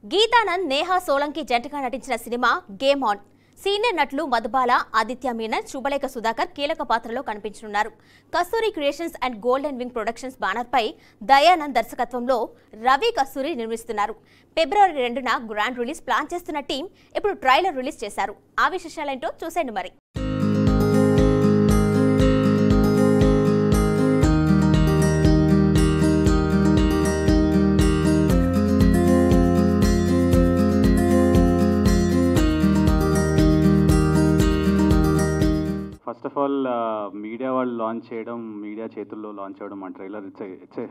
గీతానంద్, నేహా సోలంకి జంటగా నటించిన cinema game on. Senior నటులు మధుబాల, ఆదిత్య మీనన్, శుభలేఖ సుధాకర్ కీలక పాత్రలో కనిపించనున్నారు. Kasturi creations and golden wing productions banner పై దయానంద్ దర్శకత్వంలో రవి కస్తూరి నిర్మిస్తున్నారు. ఫిబ్రవరి 2న గ్రాండ్ రిలీజ్ ప్లాన్ చేస్తున్న టీం ఇప్పుడు ట్రైలర్ రిలీజ్ చేశారు. ఆ విశేషాలేంటో చూసేయండి మరి. ఫస్ట్ ఆఫ్ ఆల్ మీడియా వాళ్ళు లాంచ్ చేయడం, మీడియా చేతుల్లో లాంచ్ చేయడం ఆ trailer it's a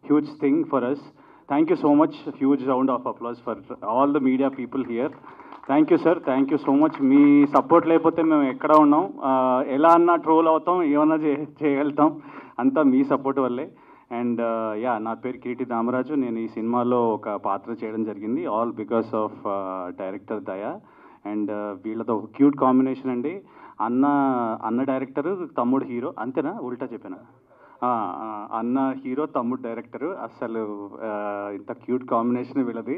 huge thing for us. Thank you so much. Huge round of applause for all the media people here. Thank you sir, thank you so much. Me support లేకపోతే మేము ఎక్కడ ఉన్నాం, ఎలా అన్నా troll అవుతాం, ఏమన్నా చేయగలుగుతాం, అంతా మీ సపోర్ట్ వల్లే. అండ్ నా పేరు కిరీటి దామరాజు. నేను ఈ సినిమాలో ఒక పాత్ర చేయడం జరిగింది, ఆల్ బికాస్ ఆఫ్ డైరెక్టర్ దయా. అండ్ వీళ్ళతో ఒక క్యూట్ కాంబినేషన్ అండి. అన్న డైరెక్టరు, తమ్ముడు హీరో, అంతేనా? ఉల్టా చెప్పాను. అన్న హీరో, తమ్ముడు డైరెక్టరు. అసలు ఇంత క్యూట్ కాంబినేషన్ వీళ్ళది.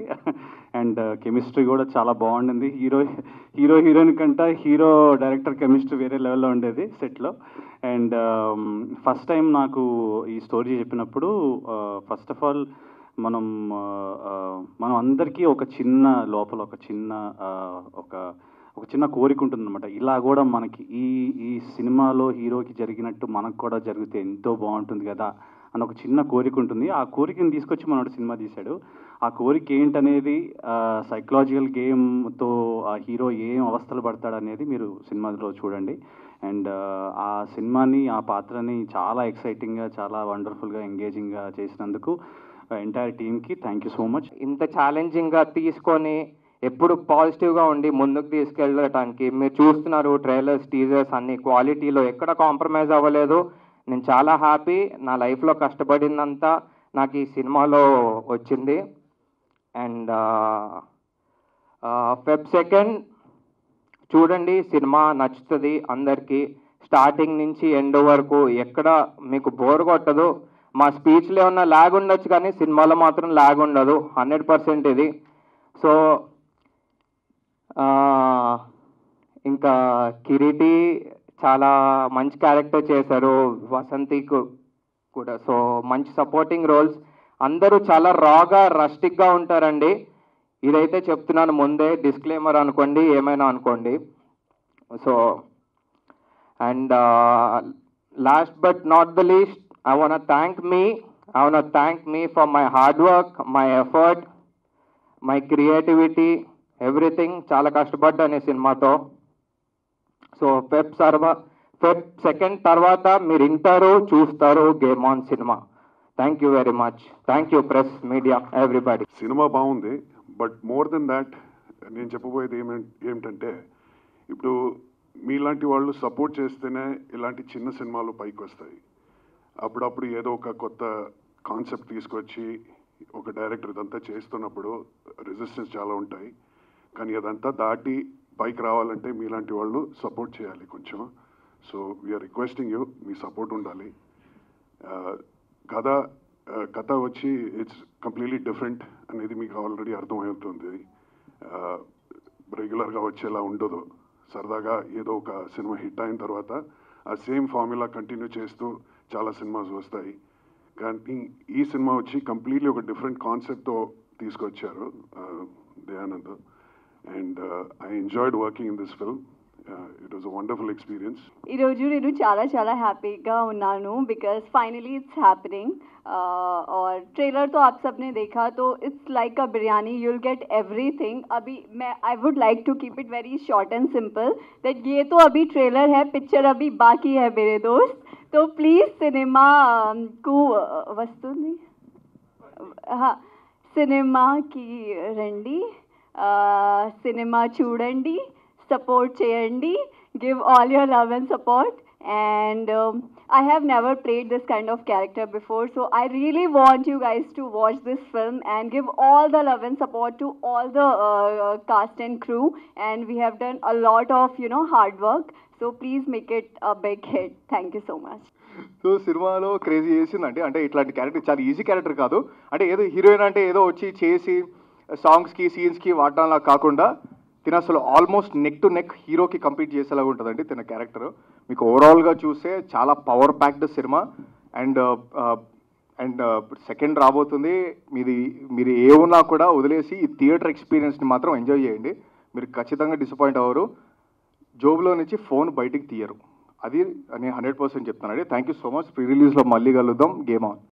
అండ్ కెమిస్ట్రీ కూడా చాలా బాగుండింది. హీరోయిన్ కంటే హీరో డైరెక్టర్ కెమిస్ట్రీ వేరే లెవెల్లో ఉండేది సెట్లో. అండ్ ఫస్ట్ టైం నాకు ఈ స్టోరీ చెప్పినప్పుడు ఫస్ట్ ఆఫ్ ఆల్ మనం అందరికీ ఒక చిన్న లోపల ఒక చిన్న కోరిక ఉంటుందన్నమాట. ఇలా కూడా మనకి ఈ సినిమాలో హీరోకి జరిగినట్టు మనకు కూడా జరిగితే ఎంతో బాగుంటుంది కదా అని ఒక చిన్న కోరిక ఉంటుంది. ఆ కోరికని తీసుకొచ్చి మనోడు సినిమా తీశాడు. ఆ కోరిక ఏంటనేది, సైకలాజికల్ గేమ్తో ఆ హీరో ఏం అవస్థలు పడతాడు అనేది మీరు సినిమాలో చూడండి. అండ్ ఆ సినిమాని, ఆ పాత్రని చాలా ఎక్సైటింగ్గా, చాలా వండర్ఫుల్గా, ఎంగేజింగ్గా చేసినందుకు ఎంటైర్ టీమ్కి థ్యాంక్ యూ సో మచ్. ఇంత ఛాలెంజింగ్గా తీసుకొని ఎప్పుడు పాజిటివ్గా ఉండి ముందుకు తీసుకెళ్ళటానికి మీరు చూస్తున్నారు. ట్రైలర్స్, టీజర్స్ అన్ని క్వాలిటీలో ఎక్కడ కాంప్రమైజ్ అవ్వలేదు. నేను చాలా హ్యాపీ. నా లైఫ్లో కష్టపడిందంతా నాకు ఈ సినిమాలో వచ్చింది. అండ్ Feb 2 చూడండి, సినిమా నచ్చుతుంది అందరికీ. స్టార్టింగ్ నుంచి ఎండ్ వరకు ఎక్కడ మీకు బోర్ కొట్టదు. మా స్పీచ్లో ఏమన్నా ల్యాగ్ ఉండొచ్చు, కానీ సినిమాలో మాత్రం ల్యాగ్ ఉండదు. 100% ఇది. సో ఇంకా కిరీటి చాలా మంచి క్యారెక్టర్ చేశారు, వసంతి కూడా. సో మంచి సపోర్టింగ్ రోల్స్. అందరూ చాలా రాగా, రస్టిక్గా ఉంటారండి. ఇదైతే చెప్తున్నాను ముందే, డిస్క్లైమర్ అనుకోండి, ఏమైనా అనుకోండి. So and last but not the least, I want to thank me for my hard work, my effort, my creativity, everything. చాలా కష్టపడ్డాను ఈ సినిమాతో. సో Feb 2 తర్వాత మీరు వింటారు, చూస్తారు game on cinema. Thank you very much. Thank you press, media, everybody. Cinema బాగుంది, but more than that నేను చెప్పబోయేది ఏమిటంటే, ఇప్పుడు మీలాంటి వాళ్ళు సపోర్ట్ చేస్తేనే ఇలాంటి చిన్న సినిమాలు పైకి వస్తాయి. అప్పుడప్పుడు ఏదో ఒక కొత్త కాన్సెప్ట్ తీసుకొచ్చి ఒక డైరెక్టర్ ఇదంతా చేస్తున్నప్పుడు రెసిస్టెన్స్ చాలా ఉంటాయి. కానీ అదంతా దాటి పైకి రావాలంటే మీలాంటి వాళ్ళు సపోర్ట్ చేయాలి కొంచెం. సో వీఆర్ రిక్వెస్టింగ్ యూ, మీ సపోర్ట్ ఉండాలి. కథ వచ్చి ఇట్స్ కంప్లీట్లీ డిఫరెంట్ అనేది మీకు ఆల్రెడీ అర్థమవుతుంది. రెగ్యులర్గా వచ్చేలా ఉండదు. సరదాగా ఏదో ఒక సినిమా హిట్ అయిన తర్వాత ఆ సేమ్ ఫార్ములా కంటిన్యూ చేస్తూ చాలా సినిమాస్ వస్తాయి. కానీ ఈ సినిమా వచ్చి కంప్లీట్లీ ఒక డిఫరెంట్ కాన్సెప్ట్తో తీసుకొచ్చారు Dayanand. And I enjoyed working in this film. It was a wonderful experience. ఈరోజు నేను చాలా హ్యాపీగా ఉన్నాను, बिकॉज फाइनली इट्स हैपनिंग. और ट्रेलर तो आप सबने देखा, तो it's like a biryani, you will get everything. अभी मैं I would like to keep it very short and simple, that ये तो अभी ट्रेलर है, पिक्चर अभी बाकी है मेरे दोस्त. तो प्लीज़ सिनेमा को वस्तुनी, हाँ, సినిమాకి రండి, సినిమా చూడండి, సపోర్ట్ చేయండి, give all your love and support. And I have never played this kind of character before, so I really want you guys to watch this film and give all the love and support to all the cast and crew. And we have done a lot of hard work, so please make it a big hit. Thank you so much. So సినిమాలో crazy చేసిందంటే, అంటే ఇట్లాంటి character చాలా easy character కాదు. అంటే ఏదో heroine అంటే ఏదో వచ్చి చేసి సాంగ్స్కి సీన్స్కి వాడడంలా కాకుండా తిన అసలు ఆల్మోస్ట్ నెక్ టు నెక్ హీరోకి కంపీట్ చేసేలాగా ఉంటుందండి తిన క్యారెక్టర్. మీకు ఓవరాల్గా చూస్తే చాలా power packed cinema. And second రాబోతుంది. మీరు ఏమున్నా కూడా వదిలేసి ఈ థియేటర్ ఎక్స్పీరియన్స్ని మాత్రం ఎంజాయ్ చేయండి. మీరు ఖచ్చితంగా డిసప్పాయింట్ అవ్వరు. జోబులో నుంచి ఫోన్ బయటికి తీయరు. అది నేను 100% చెప్తానండి. Thank you so much. Pre రిలీజ్లో మళ్ళీ కలుద్దాం. Game on.